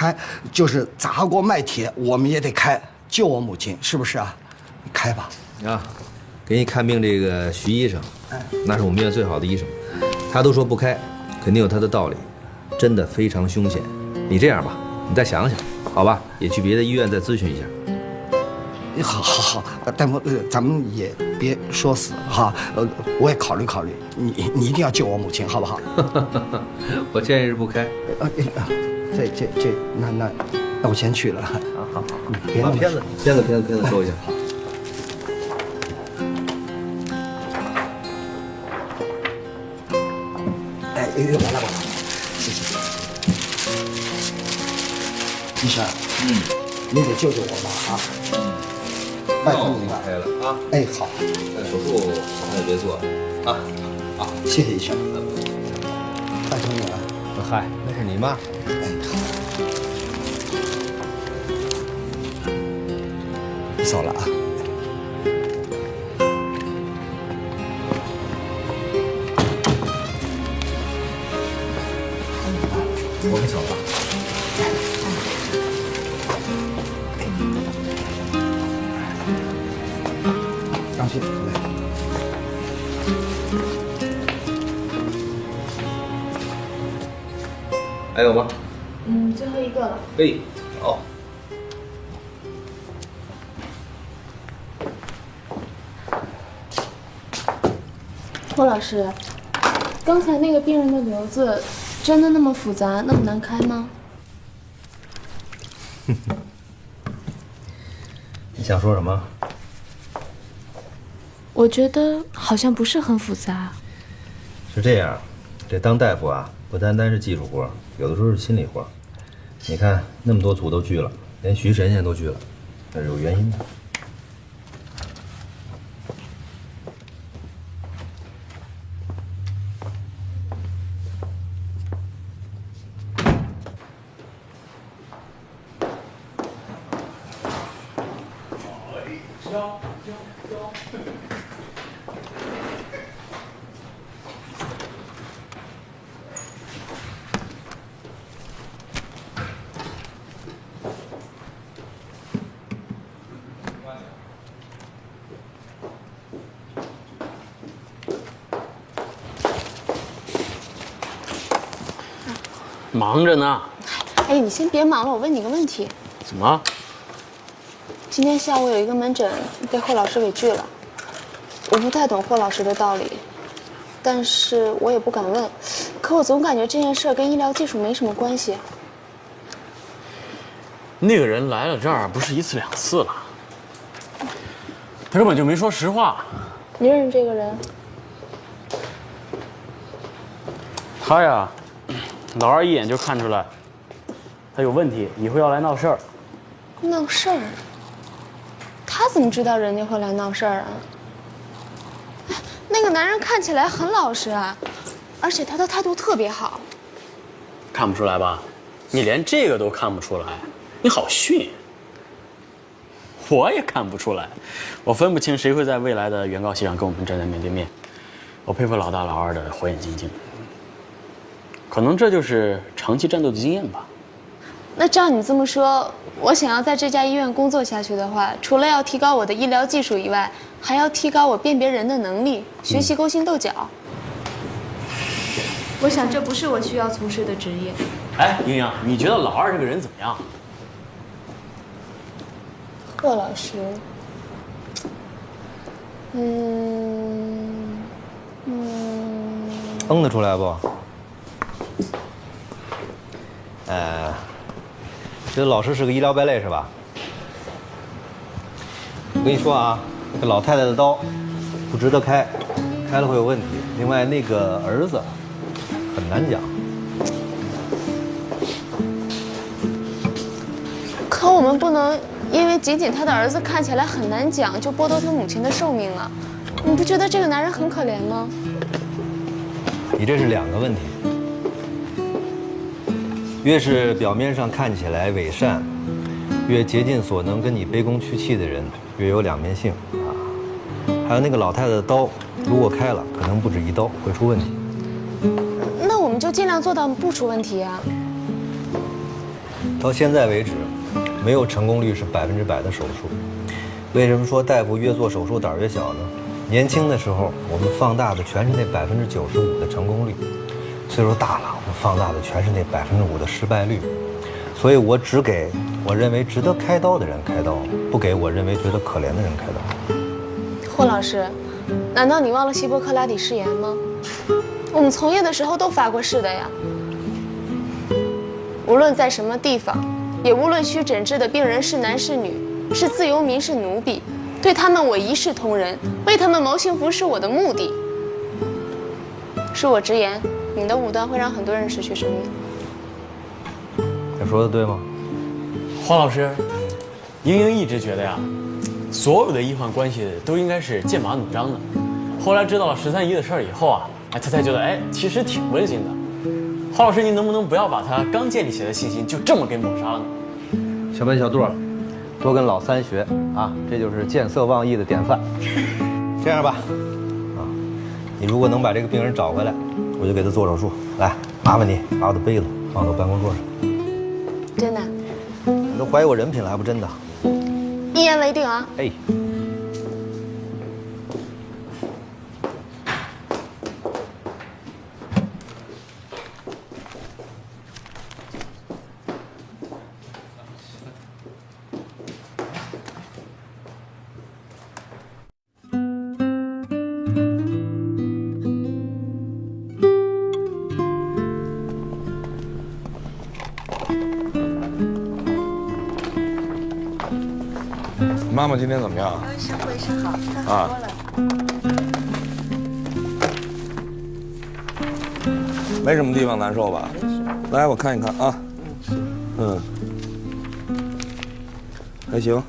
开，就是砸锅卖铁，我们也得开，救我母亲，是不是啊？你开吧。啊，给你看病这个徐医生，那是我们医院最好的医生，他都说不开，肯定有他的道理，真的非常凶险。你这样吧，你再想想，好吧？也去别的医院再咨询一下。好，大夫，咱们也别说死哈，我也考虑考虑，你一定要救我母亲，好不好？我建议是不开。那我先去了。好，别把片子收一下。好。来了，谢谢。医生，你得救救我吧啊！拜托你了。开了啊！哎，好。但手术咱也别做啊！好，谢谢医生。拜托你了。嗨，那是你妈。哎，好。走了啊。我们走吧。张鑫，来。还有吗？最后一个了。嘿，好。霍老师，刚才那个病人的瘤子真的那么复杂，那么难开吗？你想说什么？我觉得好像不是很复杂。是这样，这当大夫啊，不单单是技术活，有的时候是心理活。你看那么多组都拒了，连徐神现在都拒了，那是有原因的。忙着呢。哎，你先别忙了，我问你个问题。怎么？今天下午有一个门诊被霍老师给拒了，我不太懂霍老师的道理，但是我也不敢问。可我总感觉这件事跟医疗技术没什么关系。那个人来了这儿不是一次两次了，他根本就没说实话。你认识这个人？他呀，老二一眼就看出来他有问题，以后要来闹事儿。闹事儿？他怎么知道人家会来闹事儿啊？那个男人看起来很老实啊，而且他的态度特别好。看不出来吧？你连这个都看不出来，你好逊。我也看不出来，我分不清谁会在未来的原告席上跟我们站在面对面。我佩服老大老二的火眼金睛，可能这就是长期战斗的经验吧。那照你这么说，我想要在这家医院工作下去的话，除了要提高我的医疗技术以外，还要提高我辨别人的能力，学习勾心斗角。我想这不是我需要从事的职业。哎，莹莹，你觉得老二这个人怎么样？贺老师，哼得出来不？这老师是个医疗败类是吧？我跟你说啊，这老太太的刀不值得开，开了会有问题。另外那个儿子很难讲。可我们不能因为仅仅他的儿子看起来很难讲，就剥夺他母亲的寿命啊！你不觉得这个男人很可怜吗？你这是两个问题。越是表面上看起来伪善，越竭尽所能跟你卑躬屈膝的人，越有两面性啊。还有那个老太太的刀，如果开了，可能不止一刀，会出问题。那我们就尽量做到不出问题啊。到现在为止，没有成功率是100%的手术。为什么说大夫越做手术胆儿越小呢？年轻的时候，我们放大的全是那95%的成功率；岁数大了，我们放大的全是那5%的失败率。所以我只给我认为值得开刀的人开刀，不给我认为觉得可怜的人开刀。霍老师，难道你忘了希波克拉底誓言吗？我们从业的时候都发过誓的呀。无论在什么地方，也无论需诊治的病人是男是女，是自由民是奴婢，对他们我一视同仁，为他们谋幸福是我的目的。恕我直言，你的武断会让很多人失去生命。他说的对吗？黄老师，莹莹一直觉得呀，所有的医患关系都应该是剑拔弩张的。后来知道了13姨的事儿以后啊，她才觉得其实挺温馨的。黄老师，您能不能不要把他刚建立起来的信心就这么给抹杀了呢？小本小度，多跟老三学啊，这就是见色忘义的典范。这样吧，你如果能把这个病人找回来，我就给他做手术。来，麻烦你把我的杯子放到办公桌上。真的？你都怀疑我人品了，还不真的？一言为定啊！哎。妈妈今天怎么样？生活是好，她好多了。没什么地方难受吧？来，我看一看啊。还行，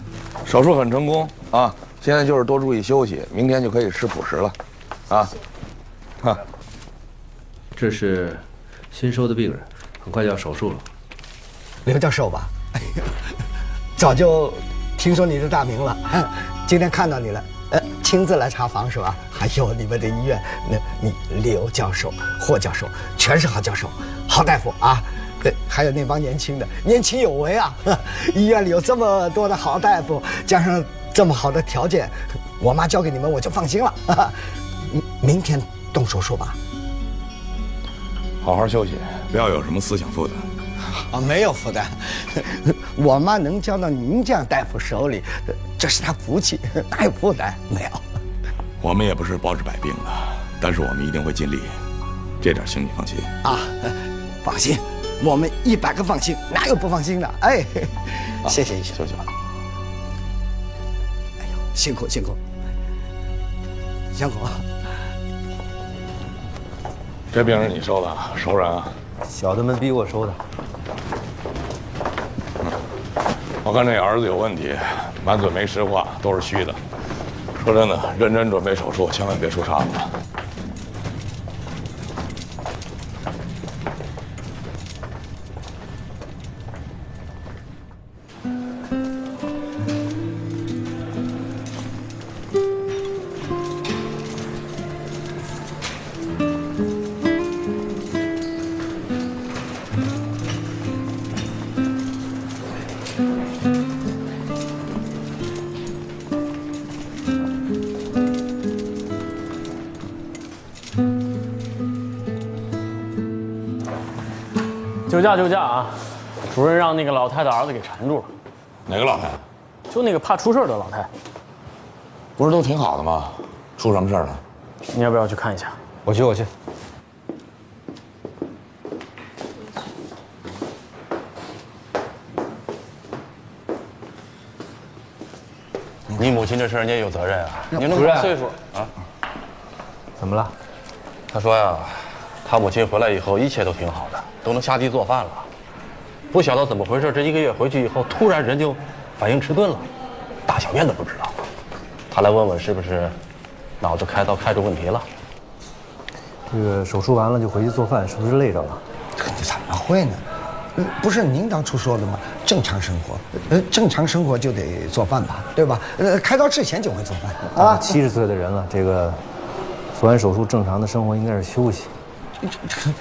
手术很成功啊。现在就是多注意休息，明天就可以吃辅食了，啊。哈。这是新收的病人，很快就要手术了。刘教授吧，早就听说你的大名了，今天看到你了，亲自来查房是吧？还有你们的医院，你刘教授、霍教授，全是好教授、好大夫啊。对，还有那帮年轻的，年轻有为啊！医院里有这么多的好大夫，加上这么好的条件，我妈交给你们我就放心了。明天动手术吧。好好休息，不要有什么思想负担。没有负担，我妈能交到您这样大夫手里，这是她福气，哪有负担？没有。我们也不是包治百病的，但是我们一定会尽力，这点请你放心啊。放心，我们100个放心，哪有不放心的？哎，谢谢医生，休息吧。哎呦，辛苦辛苦，辛苦。这病人你收的，熟人啊？小的们逼我收的。我看这儿子有问题，满嘴没实话，都是虚的。说真的，认真准备手术，千万别出岔子。酒驾啊！主任让那个老太的儿子给缠住了。哪个老太太？就那个怕出事的老太。不是都挺好的吗？出什么事儿了？你要不要去看一下？我去。你母亲这事儿你也有责任啊！你那么大岁数啊？怎么了？他说呀，他母亲回来以后一切都挺好的，都能下地做饭了。不晓得怎么回事，这1个月回去以后，突然人就反应迟钝了，大小便都不知道。他来问问是不是脑子开刀开出问题了。这个手术完了就回去做饭，是不是累着了？怎么会呢？不是您当初说的吗？正常生活，正常生活就得做饭吧，对吧？开刀之前就会做饭啊。70岁的人了，这个做完手术正常的生活应该是休息。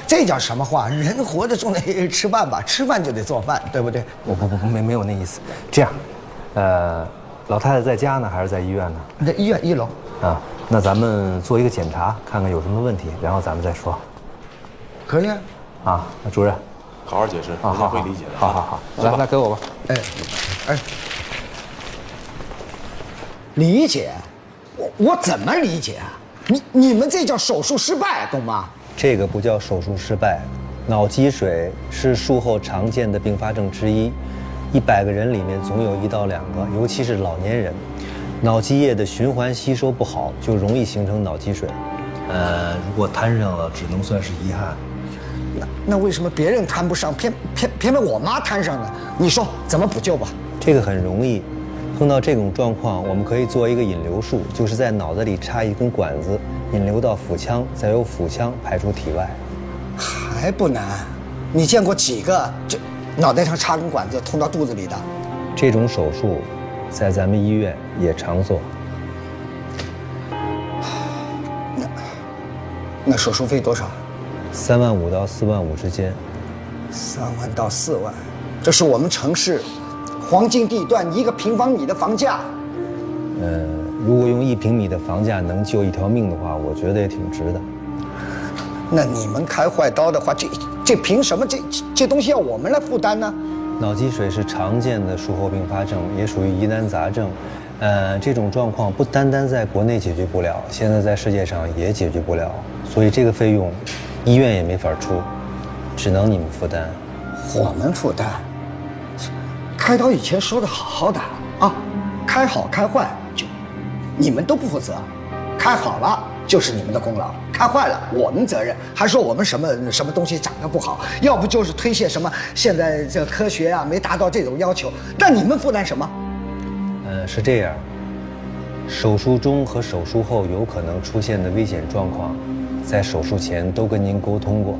这叫什么话？人活着总得吃饭吧，吃饭就得做饭，对不对？不，没有那意思。这样，老太太在家呢，还是在医院呢？在医院1楼。啊，那咱们做一个检查，看看有什么问题，然后咱们再说。可以啊。啊，那主任，好好解释，啊，人家好，会理解的。好，来给我吧。哎，理解？我怎么理解啊？你们这叫手术失败，懂吗？这个不叫手术失败，脑积水是术后常见的并发症之一，100个人里面总有1到2个，尤其是老年人，脑积液的循环吸收不好，就容易形成脑积水。如果摊上了，只能算是遗憾。那为什么别人摊不上，偏我妈摊上呢？你说怎么补救吧？这个很容易，碰到这种状况，我们可以做一个引流术，就是在脑子里插一根管子，引流到腹腔，再由腹腔排出体外。还不难，你见过几个这脑袋上插根管子通到肚子里的？这种手术，在咱们医院也常做。那手术费多少？3万5到4万5之间。3万到4万，这是我们城市黄金地段1个平方米的房价。如果用1平米的房价能救1条命的话，我觉得也挺值的。那你们开坏刀的话，这凭什么这东西要我们来负担呢？脑积水是常见的术后并发症，也属于疑难杂症。这种状况不单单在国内解决不了，现在在世界上也解决不了，所以这个费用，医院也没法出，只能你们负担。我们负担？开刀以前说的好好的啊，开好开坏就你们都不负责，开好了就是你们的功劳，开坏了我们责任，还说我们什么东西长得不好，要不就是推卸什么现在这科学啊没达到这种要求，那你们负担什么？是这样，手术中和手术后有可能出现的危险状况，在手术前都跟您沟通过，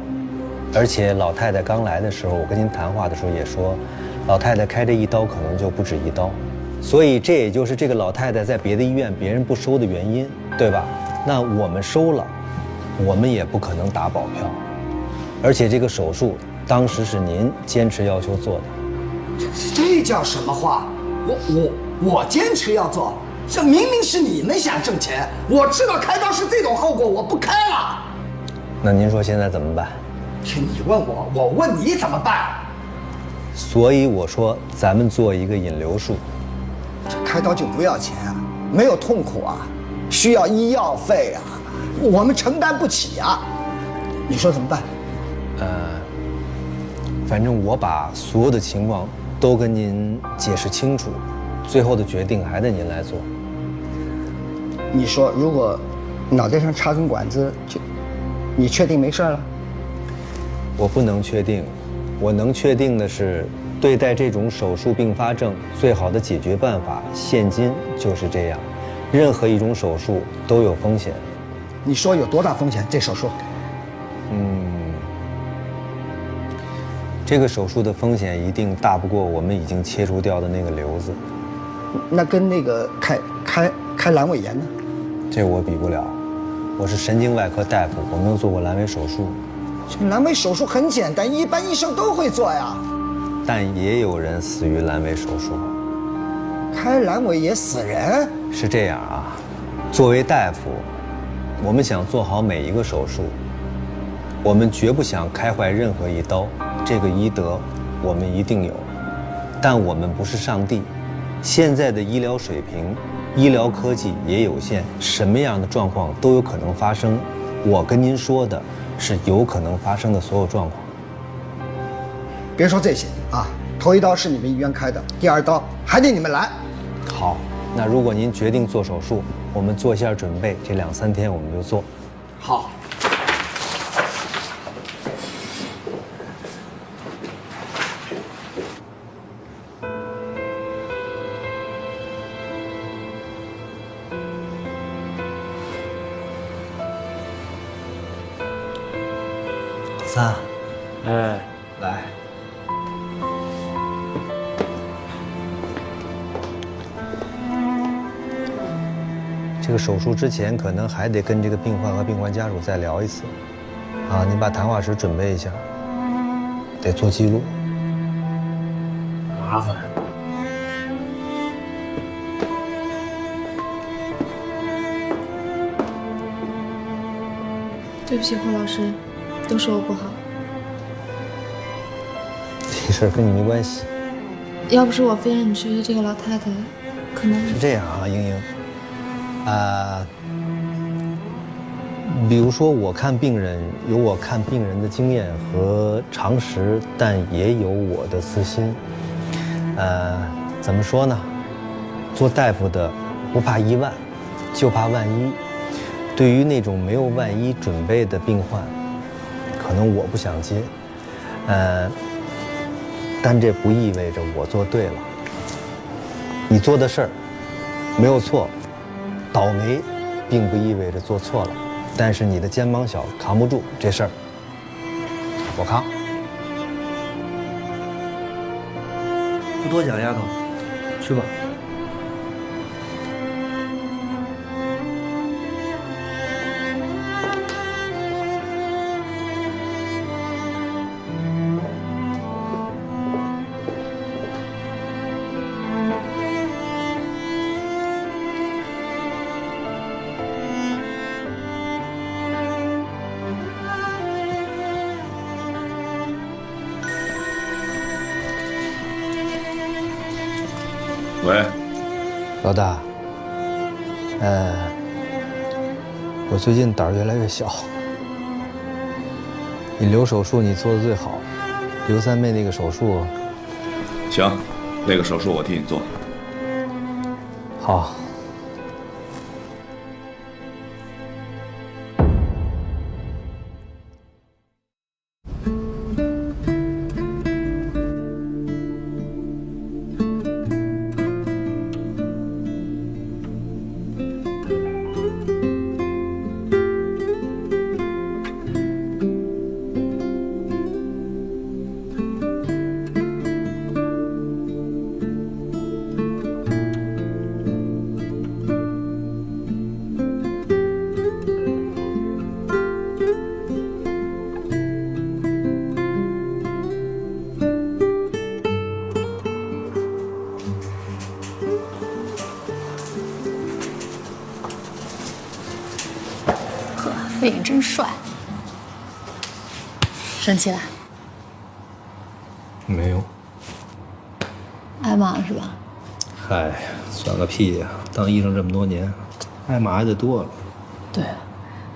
而且老太太刚来的时候，我跟您谈话的时候也说，老太太开这1刀可能就不止1刀，所以这也就是这个老太太在别的医院别人不收的原因，对吧？那我们收了，我们也不可能打保票，而且这个手术当时是您坚持要求做的。这叫什么话？我坚持要做，这明明是你们想挣钱，我知道开刀是这种后果，我不开了。那您说现在怎么办？听你问我，我问你怎么办？所以我说咱们做一个引流术。这开刀就不要钱啊，没有痛苦啊，需要医药费啊，我们承担不起啊。你说怎么办？反正我把所有的情况都跟您解释清楚，最后的决定还得您来做。你说如果脑袋上插根管子，你确定没事了？我不能确定，我能确定的是，对待这种手术并发症，最好的解决办法，现今就是这样。任何一种手术都有风险。你说有多大风险？这手术？这个手术的风险一定大不过我们已经切除掉的那个瘤子。那跟那个开阑尾炎呢？这我比不了，我是神经外科大夫，我没有做过阑尾手术。这阑尾手术很简单，一般医生都会做呀。但也有人死于阑尾手术。开阑尾也死人？是这样啊，作为大夫，我们想做好每一个手术，我们绝不想开坏任何一刀，这个医德我们一定有。但我们不是上帝，现在的医疗水平、医疗科技也有限，什么样的状况都有可能发生。我跟您说的是有可能发生的所有状况。别说这些啊，头1刀是你们医院开的，第2刀还得你们来。好，那如果您决定做手术，我们做一下准备，这2、3天我们就做。好。老三，哎，来。这个手术之前可能还得跟这个病患和病患家属再聊一次。啊，你把谈话室准备一下，得做记录。麻烦。对不起，霍老师，都是我不好。这事儿跟你没关系。要不是我非让你学学这个老太太，可能是这样啊，英英，比如说我看病人有我看病人的经验和常识，但也有我的私心。怎么说呢？做大夫的不怕1万，就怕万一。对于那种没有万一准备的病患，可能我不想接。但这不意味着我做对了。你做的事儿没有错，倒霉并不意味着做错了。但是你的肩膀小，扛不住这事儿，我扛。不多讲，丫头，去吧。喂，老大，我最近胆儿越来越小。你刘手术你做的最好，刘三妹那个手术，行，那个手术我替你做。好。背影真帅。生气了？没有。挨骂了是吧？嗨，算个屁呀！当医生这么多年，挨骂挨得多了。对，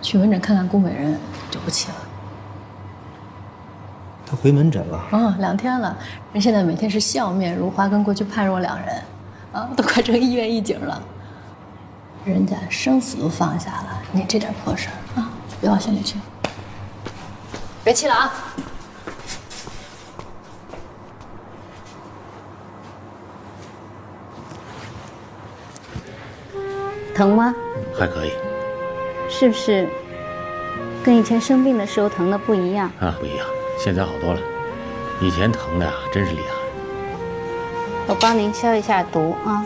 去门诊看看顾美人就不气了。他回门诊了？ 2天了，人现在每天是笑面如花，跟过去判若两人，都快成医院一景了。人家生死都放下了，你这点破事儿啊，别往心里去。别气了啊！疼吗？还可以是不是跟以前生病的时候疼的不一样？啊，不一样，现在好多了。以前疼的呀，真是厉害。我帮您消一下毒啊。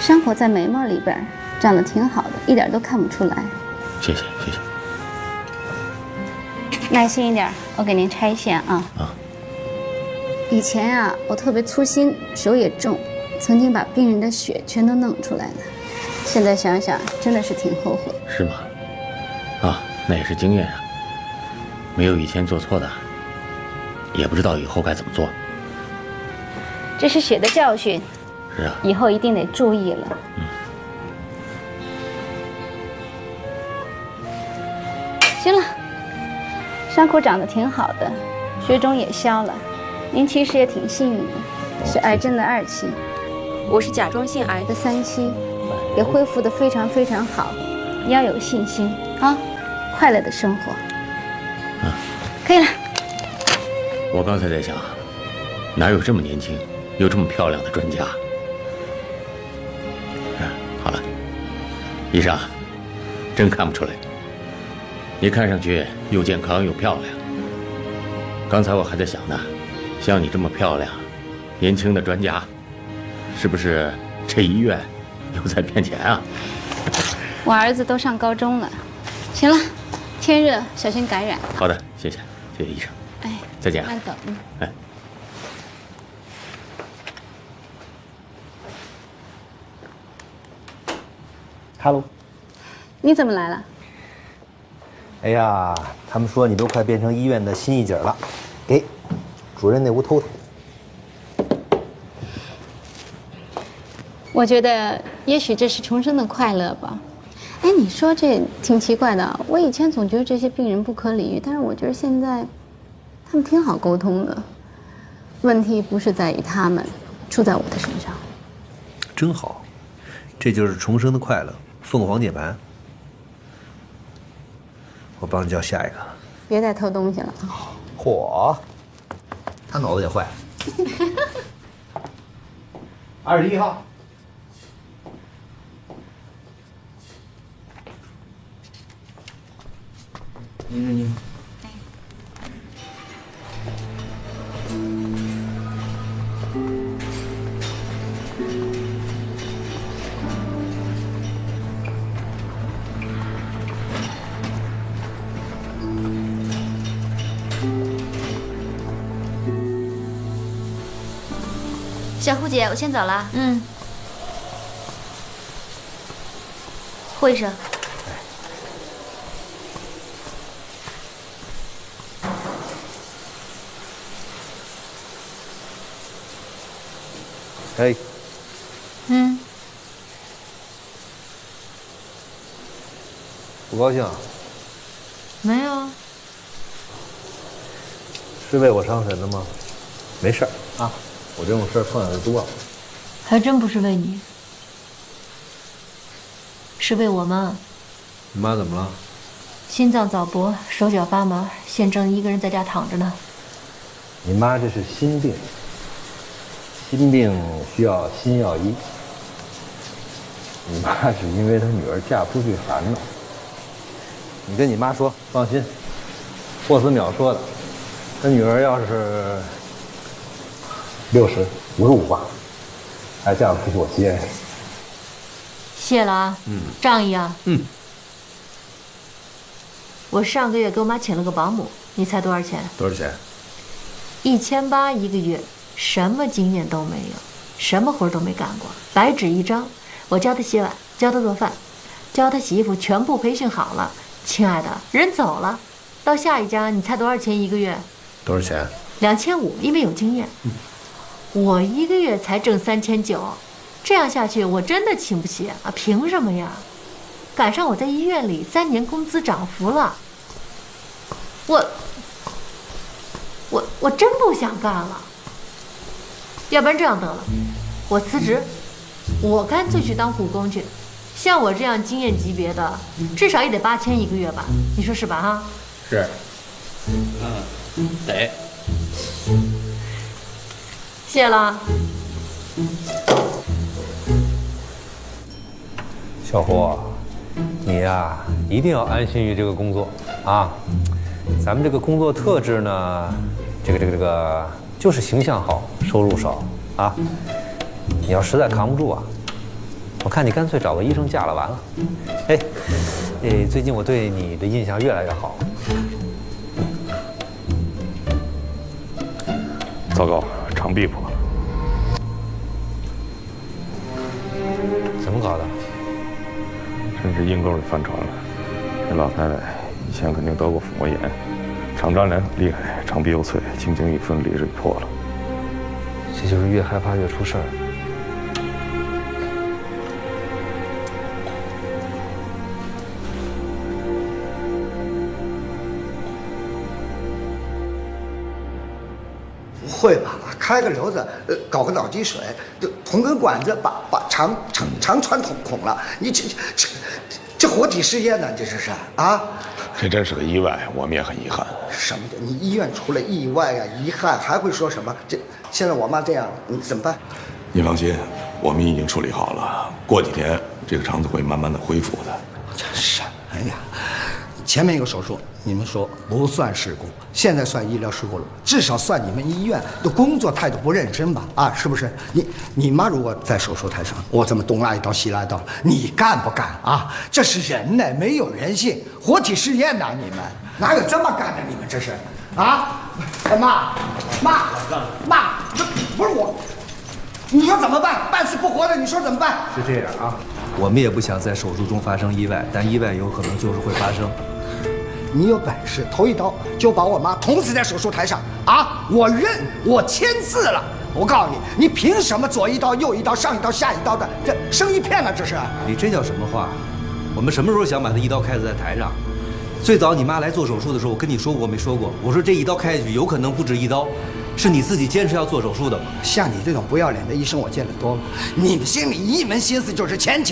伤口在眉毛里边，长得挺好的，一点都看不出来。谢谢谢谢。耐心一点，我给您拆线啊。以前啊，我特别粗心，手也重，曾经把病人的血全都弄出来了。现在想想，真的是挺后悔。是吗？啊，那也是经验啊。没有以前做错的，也不知道以后该怎么做。这是血的教训。是啊。以后一定得注意了。行了，伤口长得挺好的，血肿也消了。您其实也挺幸运的，是癌症的2期，我是甲状腺癌的3期，也恢复得非常非常好。你要有信心啊，快乐的生活。可以了。我刚才在想，哪有这么年轻又这么漂亮的专家？好了，医生，真看不出来，你看上去又健康又漂亮。刚才我还在想呢，像你这么漂亮、年轻的专家，是不是这医院又在骗钱啊？我儿子都上高中了。行了，天热，小心感染。好的，谢谢医生。哎，再见。慢走。哎。Hello。你怎么来了？哎呀，他们说你都快变成医院的新一姐了，给主任那屋偷偷。我觉得也许这是重生的快乐吧。哎，你说这挺奇怪的。我以前总觉得这些病人不可理喻，但是我觉得现在他们挺好沟通的。问题不是在于他们，出在我的身上。真好，这就是重生的快乐。凤凰键盘，我帮你叫下一个。别再偷东西了。嚯，他脑子也坏。21号。您。小胡姐，我先走了。胡医生。哎。不高兴啊？没有啊。是为我伤神的吗？没事儿啊，我这种事儿碰见的多了。还真不是为你，是为我妈。你妈怎么了？心脏早搏，手脚发麻，现正一个人在家躺着呢。你妈这是心病，心病需要心药医。你妈是因为她女儿嫁不出去烦恼。你跟你妈说，放心，霍思淼说的，她女儿要是60、55吧，还嫁不出去我心。谢了啊，仗义啊。我上个月给我妈请了个保姆，你猜多少钱？多少钱？1800一个月，什么经验都没有，什么活都没干过，白纸一张。我教她洗碗，教她做饭，教她洗衣服，全部培训好了。亲爱的，人走了，到下一家，你猜多少钱一个月？多少钱？2500，因为有经验。我一个月才挣3900，这样下去我真的请不起啊！凭什么呀？赶上我在医院里3年工资涨幅了，我真不想干了。要不然这样得了，我辞职，我干脆去当护工去。像我这样经验级别的，至少也得8000一个月吧？你说是吧？哈。是。得。谢了。小胡，你呀一定要安心于这个工作啊！咱们这个工作特质呢，这个就是形象好，收入少啊。你要实在扛不住啊，我看你干脆找个医生嫁了完了。哎，最近我对你的印象越来越好。糟糕，肠壁破了。怎么搞的？真是阴沟里翻船了。这老太太以前肯定得过腹膜炎，肠粘连厉害，肠壁又脆，轻轻一分离就破了。这就是越害怕越出事儿。不会吧？开个瘤子，搞个脑积水，就捅根管子把肠穿孔了。你这活体试验呢？这是啊？这真是个意外，我们也很遗憾。什么的？你医院出了意外啊，遗憾还会说什么？现在我妈这样了，你怎么办？你放心，我们已经处理好了，过几天这个肠子会慢慢的恢复的。这什么呀？前面一个手术，你们说不算事故，现在算医疗事故了，至少算你们医院的工作态度不认真吧？啊，是不是？你妈如果在手术台上，我这么东拉一刀西拉一刀，你干不干啊？这是人呢，没有人性，活体试验呐！你们哪有这么干的？你们这是啊？妈，不是我，你说怎么办？半死不活的，你说怎么办？是这样啊，我们也不想在手术中发生意外，但意外有可能就是会发生。你有本事头一刀就把我妈捅死在手术台上啊！我认，我签字了。我告诉你，你凭什么左一刀右一刀上一刀下一刀的？这生一片啊！这是你这叫什么话？我们什么时候想把他一刀开死在台上？最早你妈来做手术的时候，我跟你说过没说过？我说这一刀开下去有可能不止一刀，是你自己坚持要做手术的嘛？像你这种不要脸的医生我见得多了，你们心里一门心思就是钱，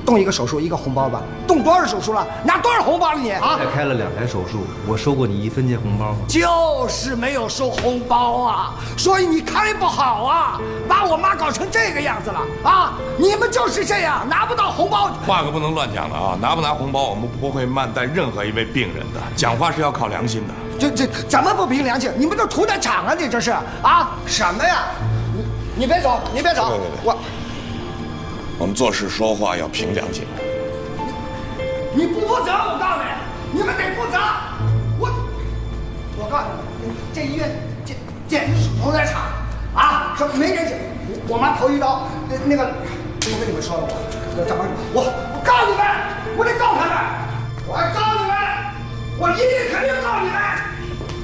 动一个手术一个红包吧，动多少手术了，拿多少红包了你啊？再开了2台手术，我收过你1分钱红包吗？就是没有收红包啊，所以你开不好啊，把我妈搞成这个样子了啊！你们就是这样，拿不到红包。话可不能乱讲了啊！拿不拿红包，我们不会慢待任何一位病人的。讲话是要靠良心的。这怎么不凭良心？你们这屠宰场啊！你这是啊？什么呀？你别走，你别走！我们做事说话要凭良心。你不负责，我告诉你，你们得负责。我告诉你，这医院简直是屠宰场啊！说没人性。我妈头一刀，那个，我跟你们说了，我告你们，我得告他们，我还告你们，我一定肯定告你们。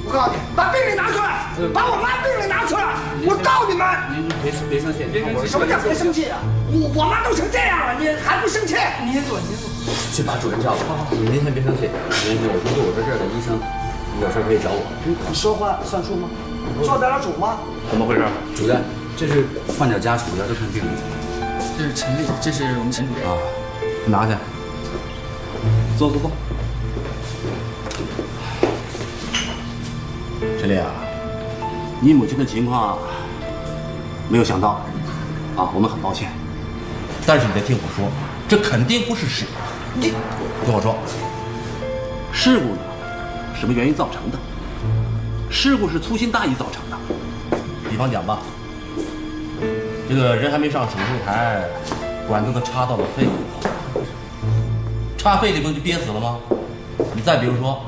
我告诉你，把病历拿出来，把我妈病历拿出来，我告你们。您别生气，什么叫别生气啊？我妈都成这样了，你还不生气？您坐。去把主任叫来。您先别生气，我不是我这儿的医生，有事可以找我。你说话算数吗？做得了主吗？怎么回事？主任，这是患者家属要求看病历。这是陈丽，这是我们陈主任啊，拿去。坐。陈丽啊，你母亲的情况没有想到啊，我们很抱歉。但是你得听我说，这肯定不是事故。你听我说，事故呢，什么原因造成的？事故是粗心大意造成的。比方讲吧，这个人还没上手术台，管子都插到了肺里头，插肺里不就憋死了吗？你再比如说，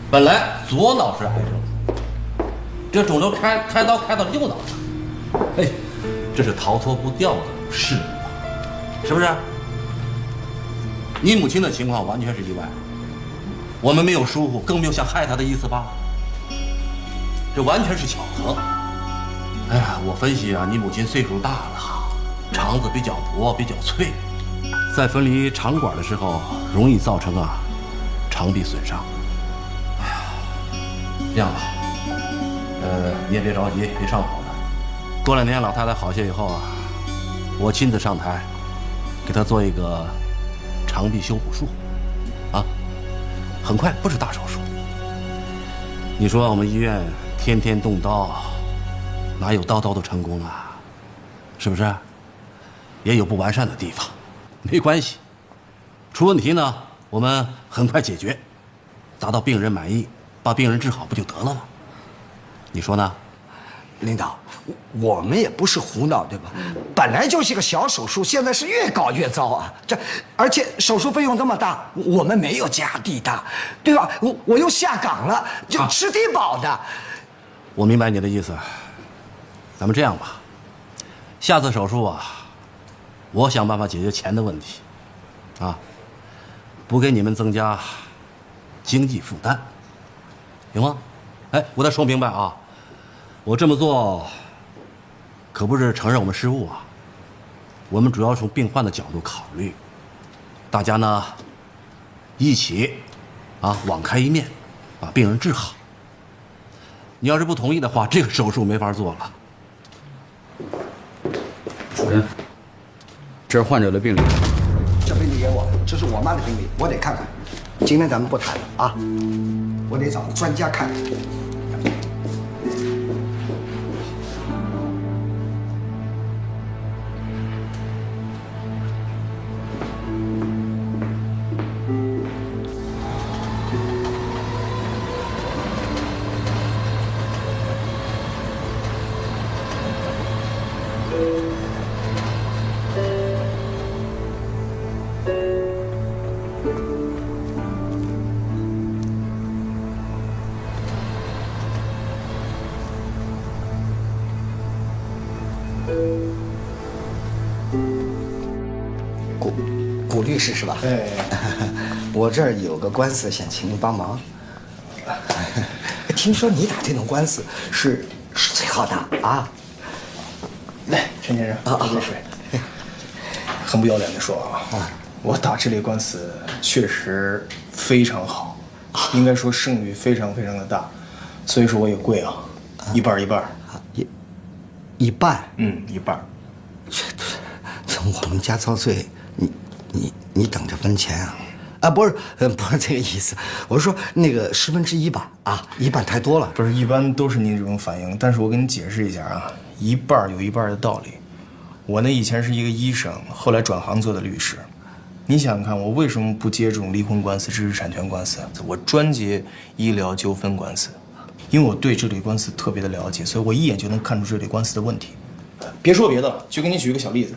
本来左脑是癌症，这肿瘤开刀开到右脑上，哎，这是逃脱不掉的事故，是不是？你母亲的情况完全是意外，我们没有疏忽，更没有想害她的意思吧？这完全是巧合。哎呀，我分析啊，你母亲岁数大了，肠子比较薄，比较脆，在分离肠管的时候，容易造成肠壁损伤。哎呀，这样吧，你也别着急，别上火了。过2天老太太好些以后啊，我亲自上台，给她做一个肠壁修补术，啊，很快，不是大手术。你说我们医院天天动刀，哪有刀刀的成功啊？是不是？也有不完善的地方，没关系。出问题呢，我们很快解决，达到病人满意，把病人治好不就得了吗？你说呢？领导，我们也不是胡闹，对吧？本来就是一个小手术，现在是越搞越糟啊！而且手术费用这么大，我们没有家地大，对吧？我又下岗了，就吃低保的。我明白你的意思，咱们这样吧，下次手术啊，我想办法解决钱的问题，啊，不给你们增加经济负担，行吗？哎，我再说明白啊。我这么做，可不是承认我们失误啊。我们主要从病患的角度考虑，大家呢一起网开一面，把病人治好。你要是不同意的话，这个手术没法做了。主任，这是患者的病历。这病历给我，这是我妈的病历，我得看看。今天咱们不谈了啊，我得找专家看。鲁律师是吧？哎，我这儿有个官司想请您帮忙。听说你打这种官司是最好的啊。来，陈先生，喝杯水。很不要脸的说啊，我打这类官司确实非常好，应该说胜率非常非常的大，所以说我也贵啊，一半一半。一半？一半。这我们家遭罪，你等着分钱啊？啊，不是这个意思，我是说那个1/10吧，啊，一半太多了。不是，一般都是您这种反应，但是我给你解释一下啊，一半有一半的道理。我呢以前是一个医生，后来转行做的律师。你想想看，我为什么不接这种离婚官司、知识产权官司？我专接医疗纠纷官司，因为我对这类官司特别的了解，所以我一眼就能看出这类官司的问题。别说别的了，就给你举一个小例子，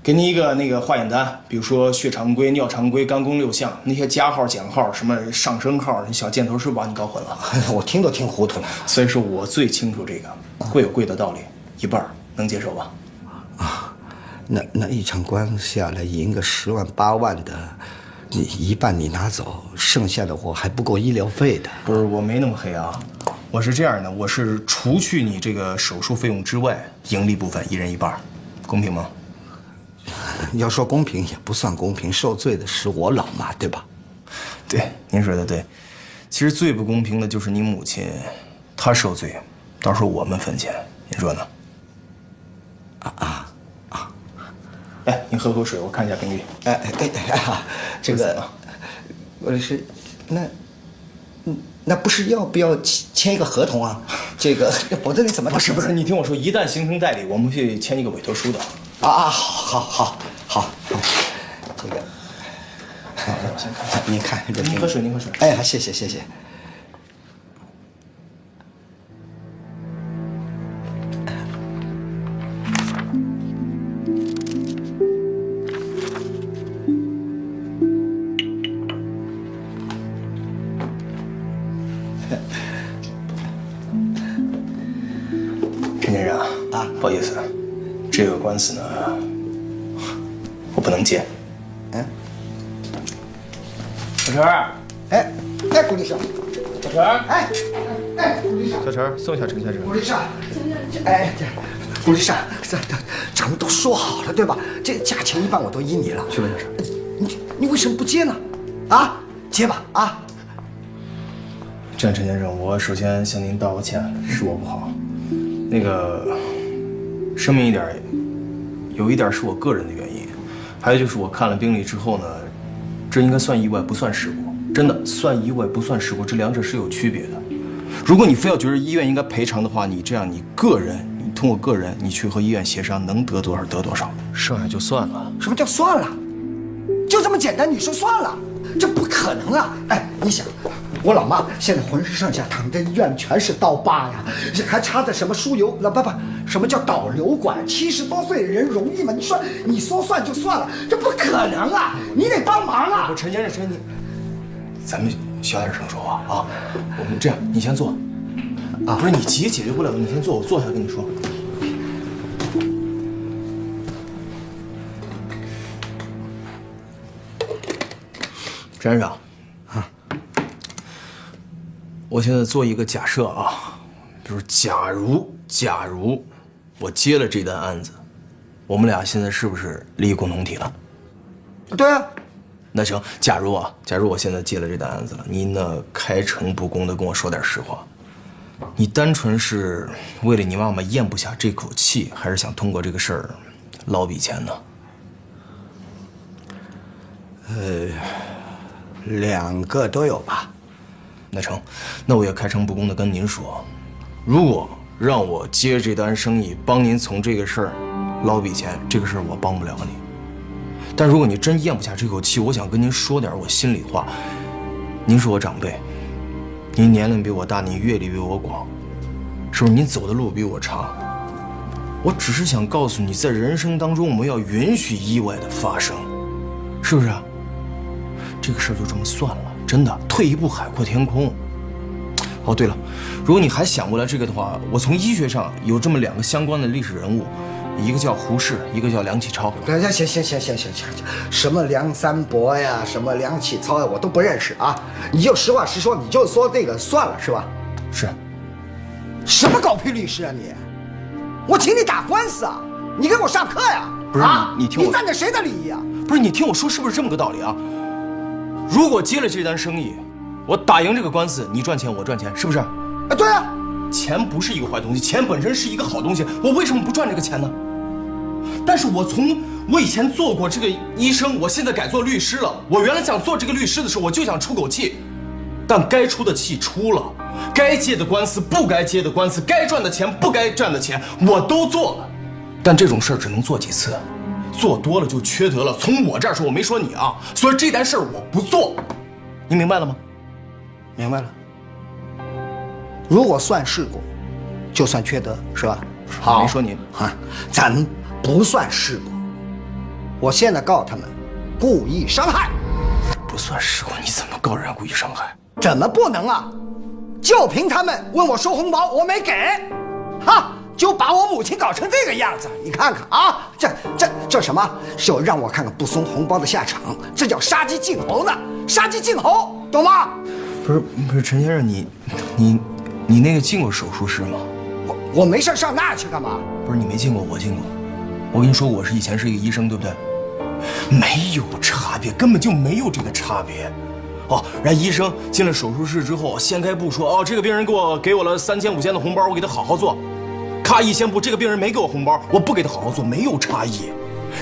给你一个那个化验单，比如说血常规、尿常规、肝功6项，那些加号、减号、什么上升号，那小箭头是不是把你搞混了？我听都听糊涂了。所以说我最清楚这个，贵有贵的道理，一半能接受吧？啊，那一场官司下来赢个10万8万的，你一半你拿走，剩下的我还不够医疗费的。不是，我没那么黑啊，我是这样的，我是除去你这个手术费用之外，盈利部分一人一半，公平吗？要说公平也不算公平，受罪的是我老妈，对吧？对，您说的对。其实最不公平的就是你母亲，她受罪，到时候我们分钱，您说呢？来，您喝口水，我看一下病历。这个，我是，那不是要不要签一个合同啊？这个，否则你怎么？不是，你听我说，一旦形成代理，我们会签一个委托书的。好，这个，我先看。您看，您喝水，您喝水。哎，谢谢。陈先生啊，不好意思，这个官司呢，我不能接。小陈，顾律师，小陈，顾律师，小陈，送一下陈先生。顾律师，顾律师，咱们都说好了对吧？这价钱一半我都依你了。去问小陈，你为什么不接呢？啊，接吧啊！这样，陈先生，我首先向您道个歉，是我不好。那个，声明一点，有一点是我个人的原因，还有就是我看了病历之后呢，这应该算意外，不算事故。真的，算意外不算事故，这两者是有区别的。如果你非要觉得医院应该赔偿的话，你这样，你通过个人，你去和医院协商，能得多少得多少，剩下就算了。什么叫算了？就这么简单？你说算了？这不可能啊！哎，你想，我老妈现在浑身上下躺在医院全是刀疤呀，还插着什么输油？不，什么叫导流管？70多岁的人容易吗？你说算就算了，这不可能啊！你得帮忙啊！陈先生，咱们小点声说话啊！我们这样，你先坐。啊，不是你急解决不了的，你先坐，我坐下跟你说。陈先生，我现在做一个假设啊，就是假如我接了这单案子，我们俩现在是不是利益共同体了？对啊。那行，假如我现在接了这单案子了，您呢开诚布公的跟我说点实话，你单纯是为了你妈妈咽不下这口气，还是想通过这个事儿捞笔钱呢？两个都有吧。那成，那我也开诚布公的跟您说，如果让我接这单生意，帮您从这个事儿捞笔钱，这个事儿我帮不了你。但如果你真咽不下这口气，我想跟您说点我心里话。您是我长辈，您年龄比我大，您阅历比我广，是不是？您走的路比我长。我只是想告诉你，在人生当中，我们要允许意外的发生，是不是？这个事儿就这么算了，真的，退一步海阔天空。哦，对了，如果你还想不来这个的话，我从医学上有这么2个相关的历史人物，一个叫胡适，一个叫梁启超。行，什么梁山伯呀，什么梁启超呀，我都不认识啊！你就实话实说，你就说这个算了是吧？是。什么狗屁律师啊你？我请你打官司啊！你给我上课呀！不是你听我，你站着谁的利益啊？不是你听我说，是不是这么个道理啊？如果接了这单生意，我打赢这个官司，你赚钱，我赚钱，是不是？啊，对啊。钱不是一个坏东西，钱本身是一个好东西，我为什么不赚这个钱呢？但是我以前做过这个医生，我现在改做律师了。我原来想做这个律师的时候，我就想出口气，但该出的气出了，该接的官司不该接的官司，该赚的钱不该赚的钱，我都做了。但这种事儿只能做几次，做多了就缺德了。从我这儿说，我没说你啊，所以这单事儿我不做，你明白了吗？明白了。如果算事故，就算缺德，是吧？好，没说您啊，咱不算事故。我现在告他们故意伤害。不算事故，你怎么告人家故意伤害？怎么不能啊？就凭他们问我收红包，我没给，哈，就把我母亲搞成这个样子。你看看啊，这什么？就让我看看不送红包的下场，这叫杀鸡儆猴呢，杀鸡儆猴，懂吗？不是，陈先生，你那个进过手术室吗？我没事上那儿去干嘛？不是你没进过，我进过。我跟你说，我以前是一个医生，对不对？没有差别，根本就没有这个差别。哦，人家医生进了手术室之后，掀开布说，哦，这个病人给我了3000、5000的红包，我给他好好做。咔一掀布，这个病人没给我红包，我不给他好好做，没有差异。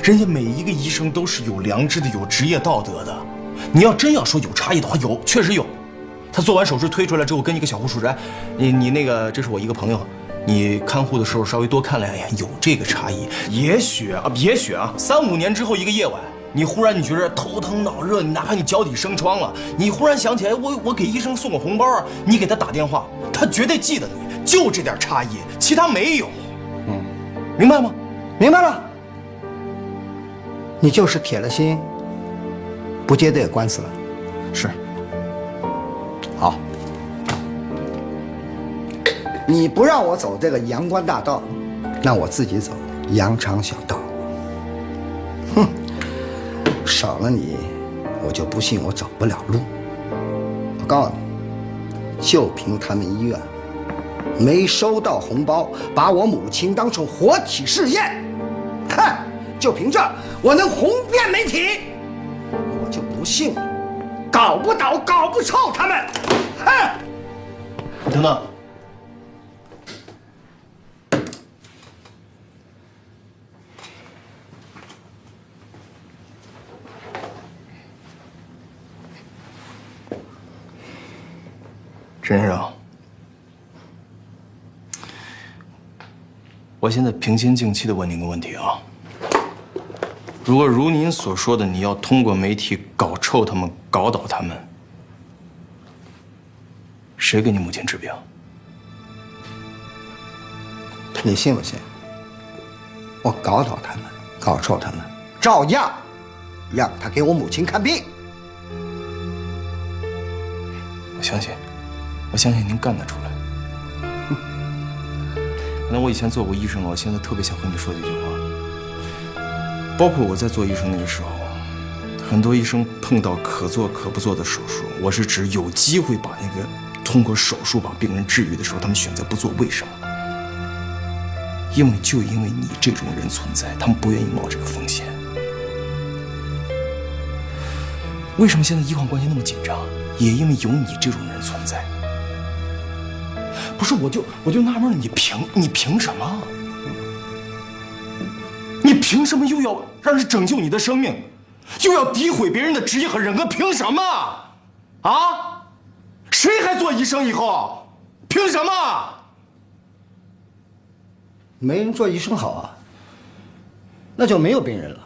人家每一个医生都是有良知的，有职业道德的。你要真要说有差异的话，有，确实有。他做完手术推出来之后，跟一个小护士说：“你那个，这是我一个朋友，你看护的时候稍微多看2眼，有这个差异。也许啊，3、5年之后一个夜晚，你忽然觉得头疼脑热，你哪怕你脚底生疮了，你忽然想起来，我给医生送个红包啊，你给他打电话，他绝对记得你，就这点差异，其他没有。明白吗？明白了。你就是铁了心，不接这个官司了。是。好，你不让我走这个阳关大道，那我自己走羊肠小道。哼，少了你，我就不信我走不了路。我告诉你，就凭他们医院没收到红包，把我母亲当成活体试验，哼，就凭这我能红遍媒体，我就不信搞不倒搞不臭他们。哼！等等，陈先生，我现在平心静气的问您个问题啊。如果如您所说的，你要通过媒体搞臭他们、搞倒他们，谁给你母亲治病？你信不信？我搞倒他们，搞臭他们，照样让他给我母亲看病。我相信您干得出来。可能我以前做过医生，我现在特别想和你说的一句话，包括我在做医生那个时候，很多医生碰到可做可不做的手术，我是指有机会把那个通过手术把病人治愈的时候，他们选择不做，为什么？因为你这种人存在，他们不愿意冒这个风险。为什么现在医患关系那么紧张？也因为有你这种人存在。不是，我就纳闷了，你凭什么？你凭什么又要让人拯救你的生命，又要诋毁别人的职业和人格？凭什么？啊？谁还做医生以后？凭什么？没人做医生好啊，那就没有病人了。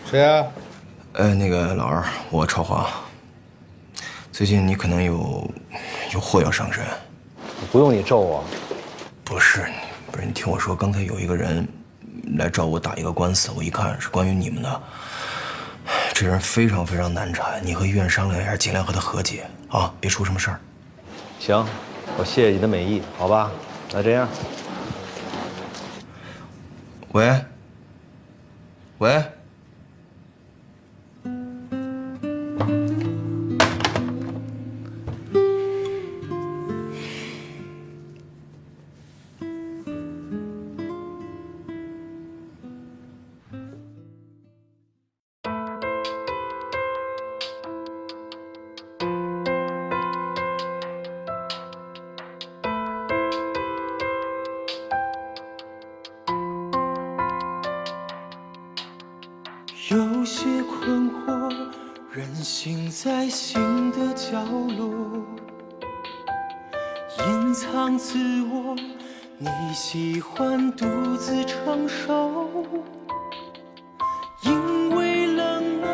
谁呀？那个老二，我超华。最近你可能有祸要上身。不用你咒我。不是你听我说，刚才有一个人来找我打一个官司，我一看是关于你们的。这人非常非常难缠，你和医院商量一下，尽量和他和解啊，别出什么事儿。行，我谢谢你的美意，好吧？那这样。喂。有些困惑，任性在心的角落，隐藏自我，你喜欢独自承受。因为冷漠，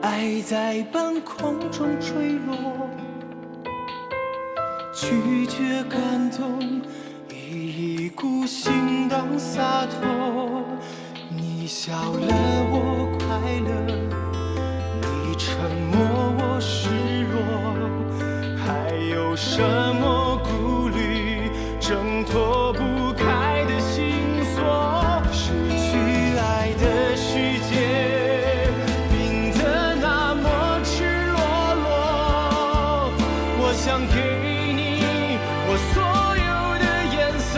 爱在半空中坠落，拒绝感动，一股心荡洒脱。你笑了，我快乐；你沉默，我失落。还有什么顾虑，挣脱不开的心锁？失去爱的世界，冰得那么赤裸裸。我想给你我所有的颜色。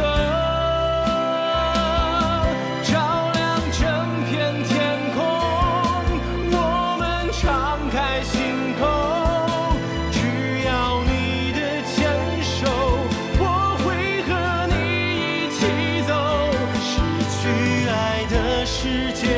世界